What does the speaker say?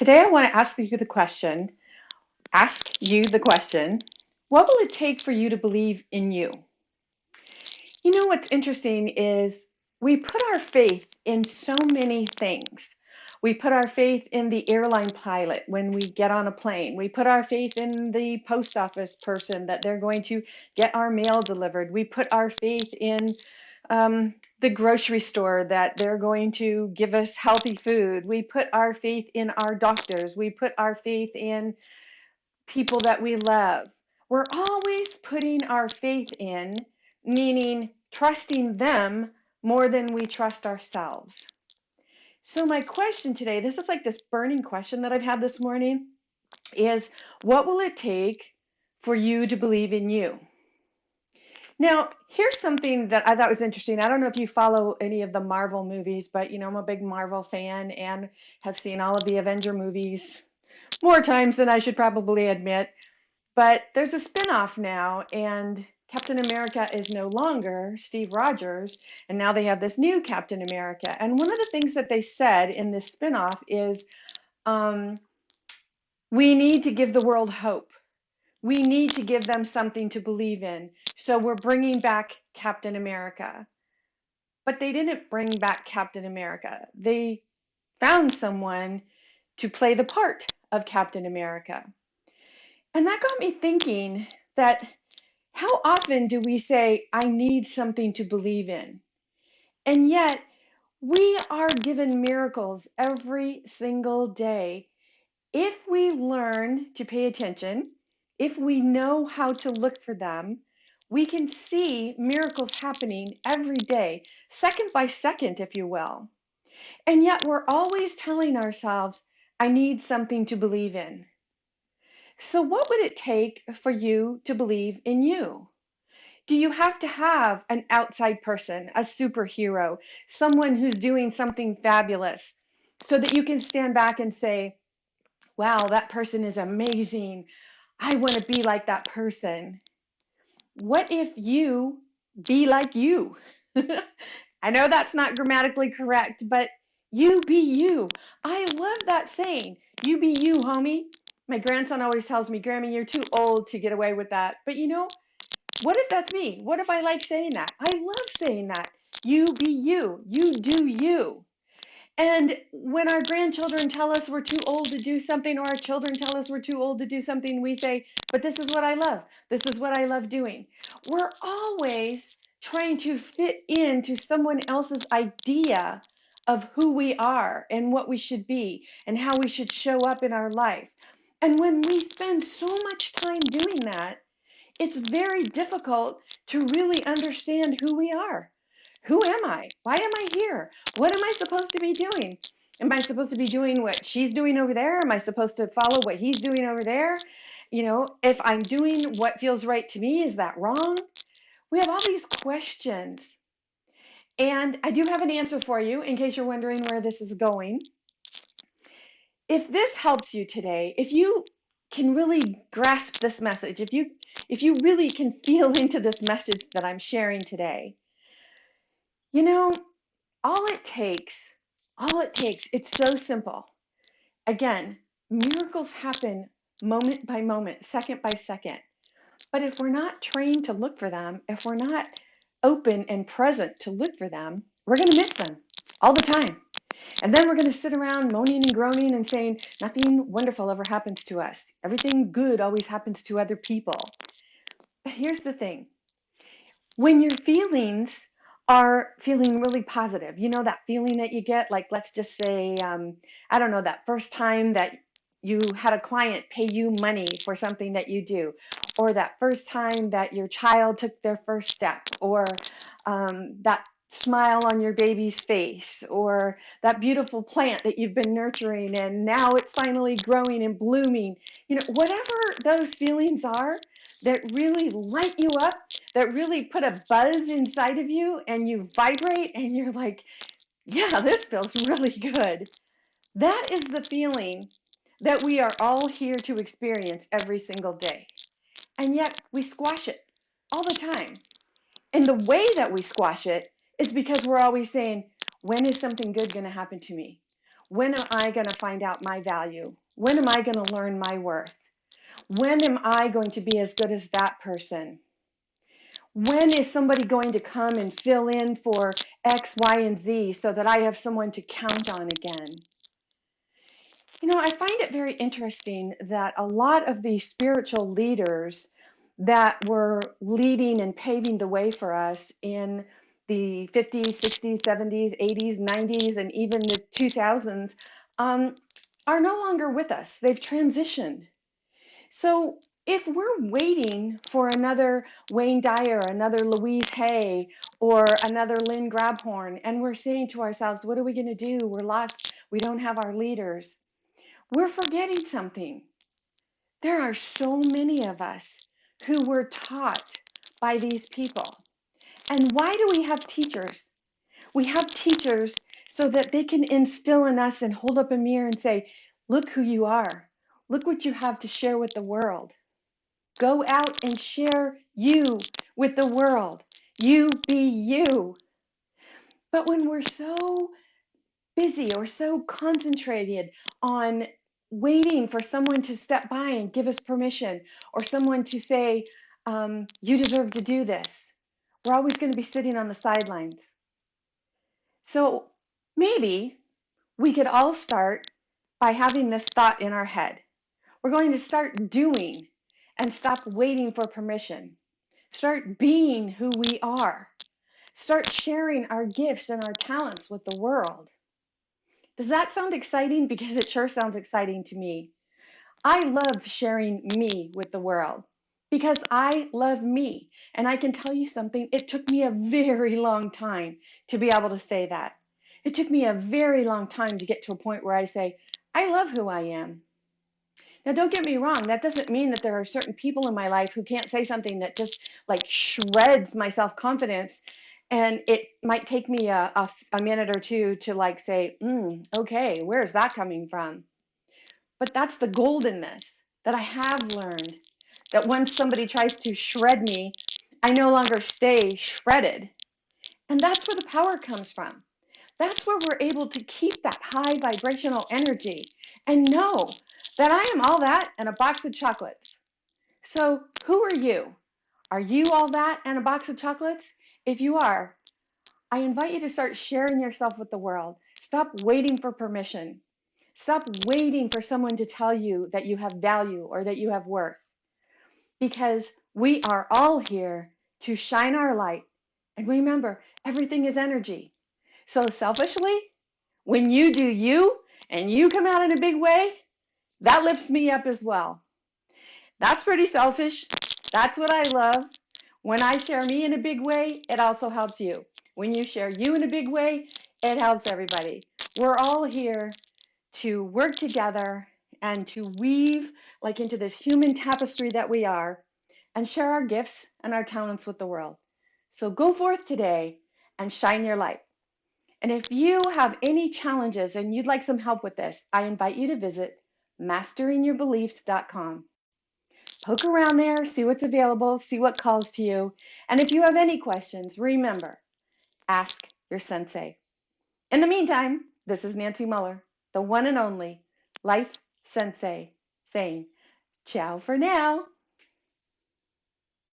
Today I want to ask you the question, what will it take for you to believe in you? You know what's interesting is we put our faith in so many things. We put our faith in the airline pilot when we get on a plane. We put our faith in the post office person that they're going to get our mail delivered. We put our faith in the grocery store that they're going to give us healthy food. We put our faith in our doctors. We put our faith in people that we love. We're always putting our faith in, meaning trusting them more than we trust ourselves. So my question today, this is like this burning question that I've had this morning, is what will it take for you to believe in you? Now, here's something that I thought was interesting. I don't know if you follow any of the Marvel movies, but I'm a big Marvel fan and have seen all of the Avenger movies more times than I should probably admit. But there's a spinoff now, and Captain America is no longer Steve Rogers, and now they have this new Captain America. And one of the things that they said in this spinoff is we need to give the world hope. We need to give them something to believe in. So we're bringing back Captain America. But they didn't bring back Captain America. They found someone to play the part of Captain America. And that got me thinking that how often do we say, I need something to believe in? And yet, we are given miracles every single day. If we learn to pay attention, if we know how to look for them, we can see miracles happening every day, second by second, if you will. And yet, we're always telling ourselves, I need something to believe in. So, what would it take for you to believe in you? Do you have to have an outside person, a superhero, someone who's doing something fabulous so that you can stand back and say, wow, that person is amazing. I want to be like that person. What if you be like you? I know that's not grammatically correct, but you be you. I love that saying. You be you, homie. My grandson always tells me, Grammy, you're too old to get away with that. But what if that's me? What if I like saying that? I love saying that. You be you. You do you. And when our grandchildren tell us we're too old to do something, or our children tell us we're too old to do something, we say, but this is what I love. This is what I love doing. We're always trying to fit into someone else's idea of who we are and what we should be and how we should show up in our life. And when we spend so much time doing that, it's very difficult to really understand who we are. Who am I? Why am I here? What am I supposed to be doing? Am I supposed to be doing what she's doing over there? Am I supposed to follow what he's doing over there? If I'm doing what feels right to me, is that wrong? We have all these questions. And I do have an answer for you in case you're wondering where this is going. If this helps you today, if you can really grasp this message, if you really can feel into this message that I'm sharing today, you know, all it takes, it's so simple. Again, miracles happen moment by moment, second by second. But if we're not trained to look for them, if we're not open and present to look for them, we're going to miss them all the time. And then we're going to sit around moaning and groaning and saying, nothing wonderful ever happens to us. Everything good always happens to other people. But here's the thing. When your feelings are feeling really positive, that feeling that you get, like let's just say, I don't know, that first time that you had a client pay you money for something that you do, or that first time that your child took their first step, or that smile on your baby's face, or that beautiful plant that you've been nurturing and now it's finally growing and blooming. Whatever those feelings are that really light you up, that really put a buzz inside of you and you vibrate and you're like, yeah, this feels really good. That is the feeling that we are all here to experience every single day. And yet we squash it all the time. And the way that we squash it is because we're always saying, when is something good going to happen to me? When am I going to find out my value? When am I going to learn my worth? When am I going to be as good as that person? When is somebody going to come and fill in for X, Y, and Z so that I have someone to count on again? I find it very interesting that a lot of these spiritual leaders that were leading and paving the way for us in the 50s, 60s, 70s, 80s, 90s, and even the 2000s are no longer with us. They've transitioned. So if we're waiting for another Wayne Dyer, another Louise Hay, or another Lynn Grabhorn, and we're saying to ourselves, what are we going to do? We're lost. We don't have our leaders. We're forgetting something. There are so many of us who were taught by these people. And why do we have teachers? We have teachers so that they can instill in us and hold up a mirror and say, look who you are. Look what you have to share with the world. Go out and share you with the world. You be you. But when we're so busy or so concentrated on waiting for someone to step by and give us permission or someone to say, you deserve to do this, we're always going to be sitting on the sidelines. So maybe we could all start by having this thought in our head. We're going to start doing and stop waiting for permission. Start being who we are. Start sharing our gifts and our talents with the world. Does that sound exciting? Because it sure sounds exciting to me. I love sharing me with the world because I love me. And I can tell you something, it took me a very long time to be able to say that. It took me a very long time to get to a point where I say, I love who I am. Now, don't get me wrong. That doesn't mean that there are certain people in my life who can't say something that just like shreds my self-confidence. And it might take me a minute or two to like say, okay, where's that coming from? But that's the goldenness that I have learned, that once somebody tries to shred me, I no longer stay shredded. And that's where the power comes from. That's where we're able to keep that high vibrational energy and know that I am all that and a box of chocolates. So who are you? Are you all that and a box of chocolates? If you are, I invite you to start sharing yourself with the world. Stop waiting for permission. Stop waiting for someone to tell you that you have value or that you have worth. Because we are all here to shine our light. And remember, everything is energy. So selfishly, when you do you and you come out in a big way, that lifts me up as well. That's pretty selfish. That's what I love. When I share me in a big way, it also helps you. When you share you in a big way, it helps everybody. We're all here to work together and to weave like into this human tapestry that we are and share our gifts and our talents with the world. So go forth today and shine your light. And if you have any challenges and you'd like some help with this, I invite you to visit masteringourbeliefs.com. Poke around there, see what's available, see what calls to you. And if you have any questions, remember, ask your sensei. In the meantime, this is Nancy Muller, the one and only Life Sensei, saying ciao for now.